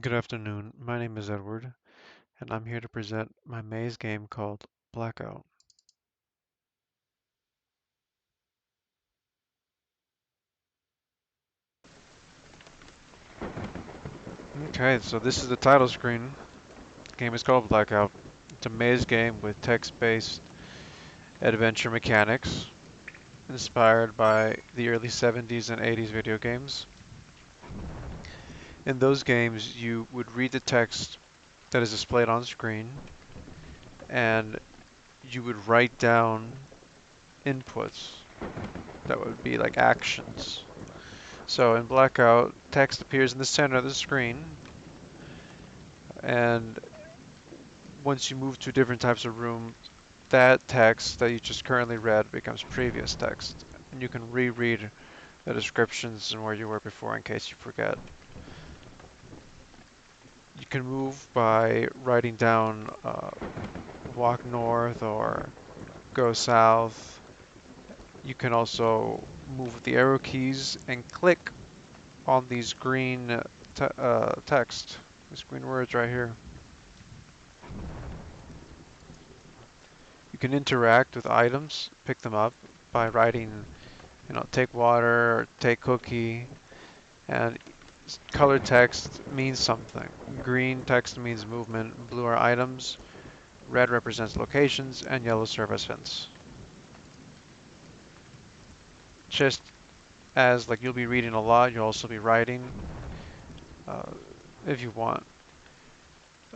Good afternoon. My name is Edward, and I'm here to present my maze game called Blackout. Okay, so this is the title screen. The game is called Blackout. It's a maze game with text-based adventure mechanics, inspired by the early 70s and 80s video games. In those games, you would read the text that is displayed on screen, and you would write down inputs that would be like actions. So in Blackout, text appears in the center of the screen, and once you move to different types of rooms, that text that you just currently read becomes previous text. And you can reread the descriptions and where you were before in case you forget. You can move by writing down walk north or go south. You can also move with the arrow keys and click on these green text, these green words right here. You can interact with items, pick them up by writing, take water or take cookie, and colored text means something. Green text means movement, blue are items, red represents locations, and yellow serve as hints. Just as like you'll be reading a lot, you'll also be writing uh, if you want,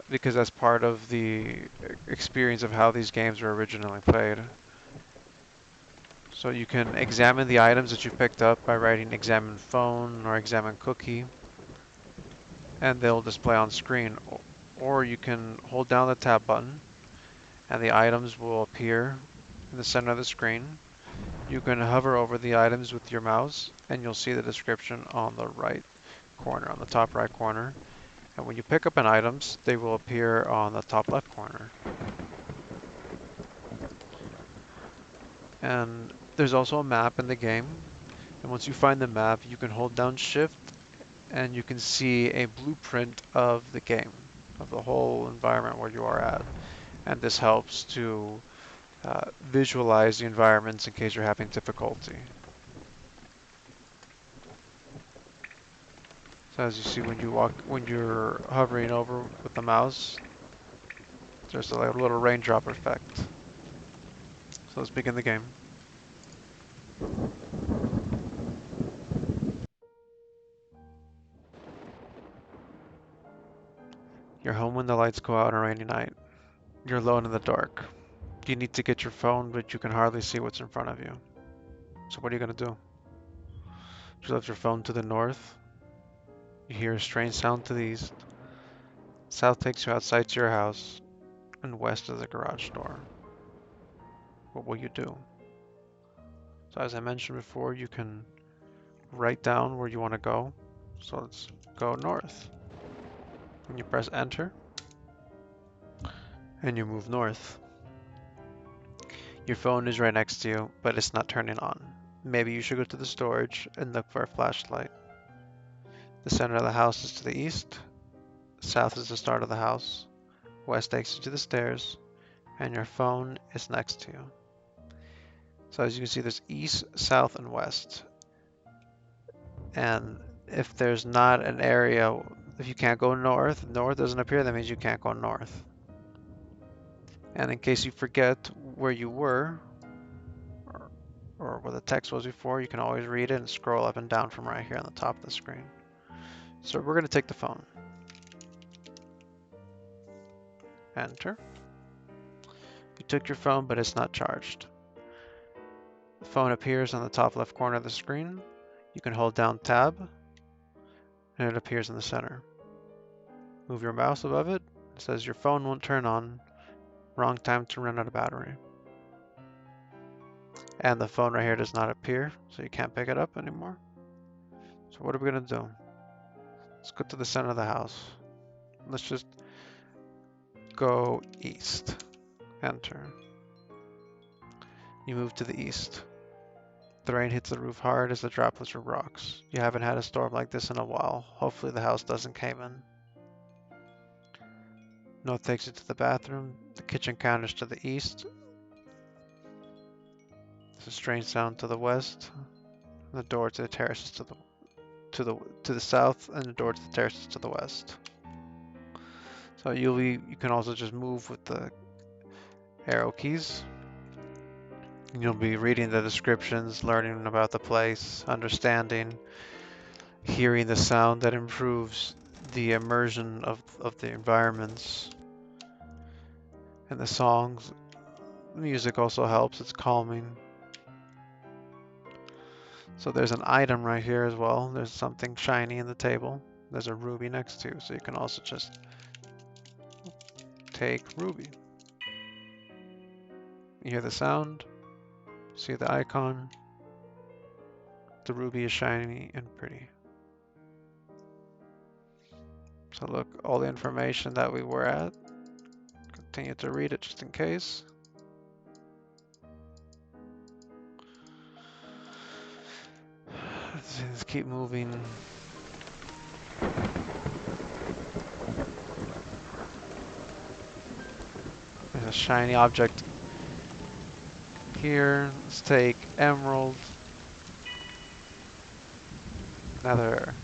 because that's part of the experience of how these games were originally played. So you can examine the items that you picked up by writing examine phone or examine cookie, and they'll display on screen. Or you can hold down the tab button and the items will appear in the center of the screen. You can hover over the items with your mouse and you'll see the description on the right corner, on the top right corner. And when you pick up an items, they will appear on the top left corner. And there's also a map in the game. And once you find the map, you can hold down shift and you can see a blueprint of the game, of the whole environment where you are at. And this helps to visualize the environments in case you're having difficulty. So as you see when you're hovering over with the mouse, there's a little raindrop effect. So let's begin the game. You're home when the lights go out on a rainy night. You're alone in the dark. You need to get your phone, but you can hardly see what's in front of you. So what are you gonna do? You left your phone to the north. You hear a strange sound to the east. South takes you outside to your house, and west is the garage door. What will you do? So as I mentioned before, you can write down where you want to go. So let's go north. And you press enter, and you move north. Your phone is right next to you, but it's not turning on. Maybe you should go to the storage and look for a flashlight. The center of the house is to the east, south is the start of the house, west takes you to the stairs, and your phone is next to you. So as you can see, there's east, south, and west. And if there's not an area, if you can't go north, north doesn't appear, that means you can't go north. And in case you forget where you were, or, or where the text was before, you can always read it and scroll up and down from right here on the top of the screen. So we're going to take the phone. Enter. You took your phone, but it's not charged. The phone appears on the top left corner of the screen. You can hold down tab, and it appears in the center. Move your mouse above it. It says your phone won't turn on. Wrong time to run out of battery. And the phone right here does not appear, so you can't pick it up anymore. So what are we going to do? Let's go to the center of the house. Let's just go east. Enter. You move to the east. The rain hits the roof hard as the droplets of rocks. You haven't had a storm like this in a while. Hopefully the house doesn't cave in. North takes you to the bathroom. The kitchen counter's to the east. There's a strange sound to the west. The door to the terraces to the south, and the door to the terraces to the west. So you can also just move with the arrow keys. And you'll be reading the descriptions, learning about the place, understanding, hearing the sound that improves the immersion of the environments. And the songs, the music also helps, it's calming. So there's an item right here as well. There's something shiny in the table. There's a ruby next to, so you can also just take ruby. You hear the sound, see the icon. The ruby is shiny and pretty. So look, all the information that we were at. Continue to read it just in case. Let's keep moving. There's a shiny object here. Let's take emerald. Another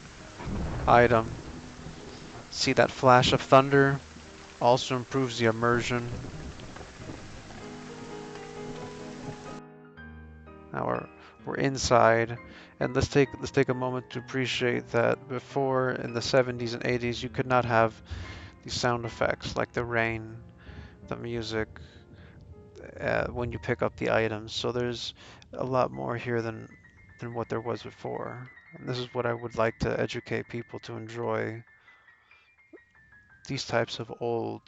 item. See that flash of thunder? Also improves the immersion. Now we're inside, and let's take a moment to appreciate that before in the 70s and 80s you could not have these sound effects like the rain, the music, when you pick up the items. So there's a lot more here than what there was before. And this is what I would like to educate people to enjoy these types of old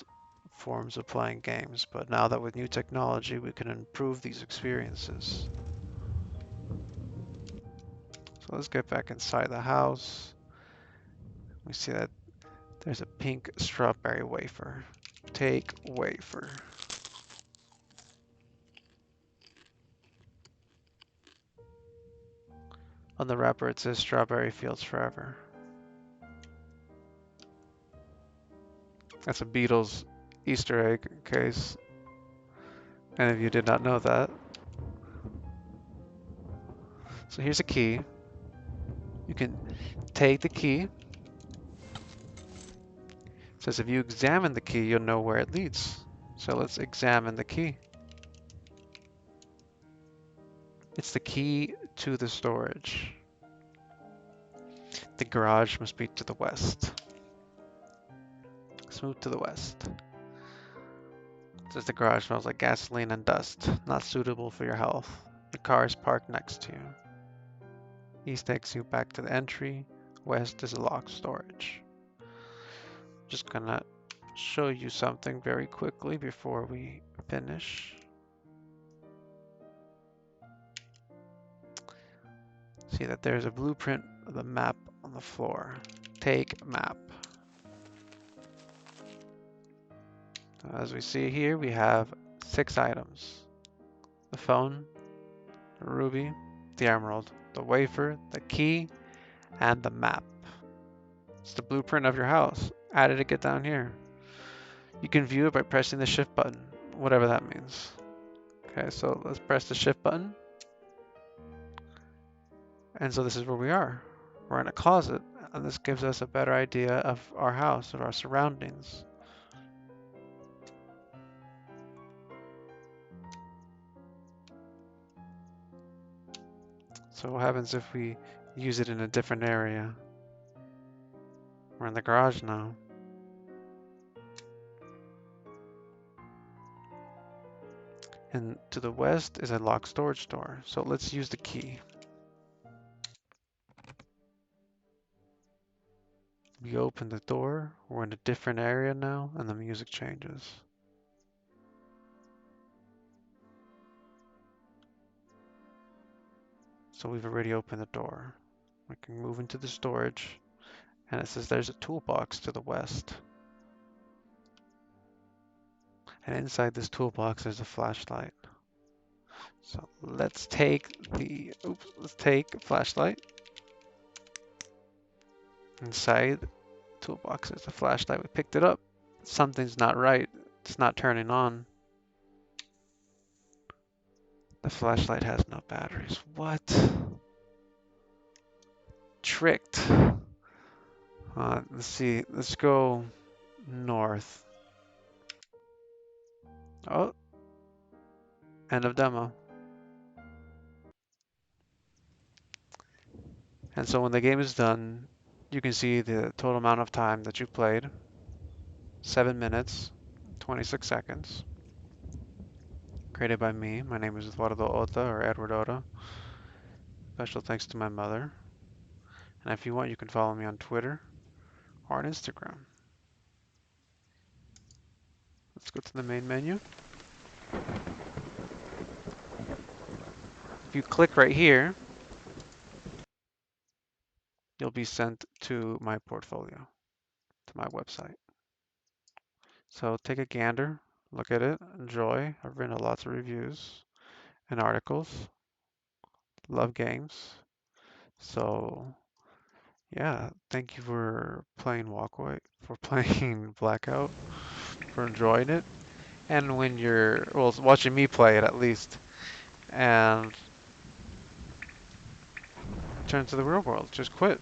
forms of playing games. But now that with new technology we can improve these experiences. So let's get back inside the house. We see that there's a pink strawberry wafer. Take wafer. On the wrapper it says strawberry fields forever. That's a Beatles Easter egg in case any of you did not know that. So here's a key. You can take the key. It says if you examine the key, you'll know where it leads. So let's examine the key. It's the key to the storage. The garage must be to the west. Let's move to the west. It says the garage smells like gasoline and dust, not suitable for your health. The car is parked next to you. East takes you back to the entry. West is a locked storage. Just gonna show you something very quickly before we finish. See that there's a blueprint of the map on the floor. Take map. As we see here, we have 6 items. The phone, the ruby, the emerald, the wafer, the key, and the map. It's the blueprint of your house. How did it get down here? You can view it by pressing the shift button, whatever that means. Okay, so let's press the shift button. And so this is where we are. We're in a closet, and this gives us a better idea of our house, of our surroundings. So what happens if we use it in a different area? We're in the garage now. And to the west is a locked storage door. So let's use the key. We open the door, we're in a different area now, and the music changes. So we've already opened the door. We can move into the storage, and it says there's a toolbox to the west. And inside this toolbox there's a flashlight. So let's take a flashlight. Inside the toolbox there's a flashlight. We picked it up. Something's not right. It's not turning on. The flashlight has no batteries. What? Tricked. Let's see. Let's go north. Oh, end of demo. And so when the game is done, you can see the total amount of time that you played. 7 minutes, 26 seconds. Created by me. My name is Eduardo Ota or Edward Ota. Special thanks to my mother. And if you want, you can follow me on Twitter or on Instagram. Let's go to the main menu. If you click right here, you'll be sent to my portfolio, to my website. So take a gander, look at it, enjoy. I've written lots of reviews and articles. Love games. So yeah, thank you for playing Walkway, for playing Blackout, for enjoying it. And when you're, well, watching me play it at least, and turn to the real world, just quit.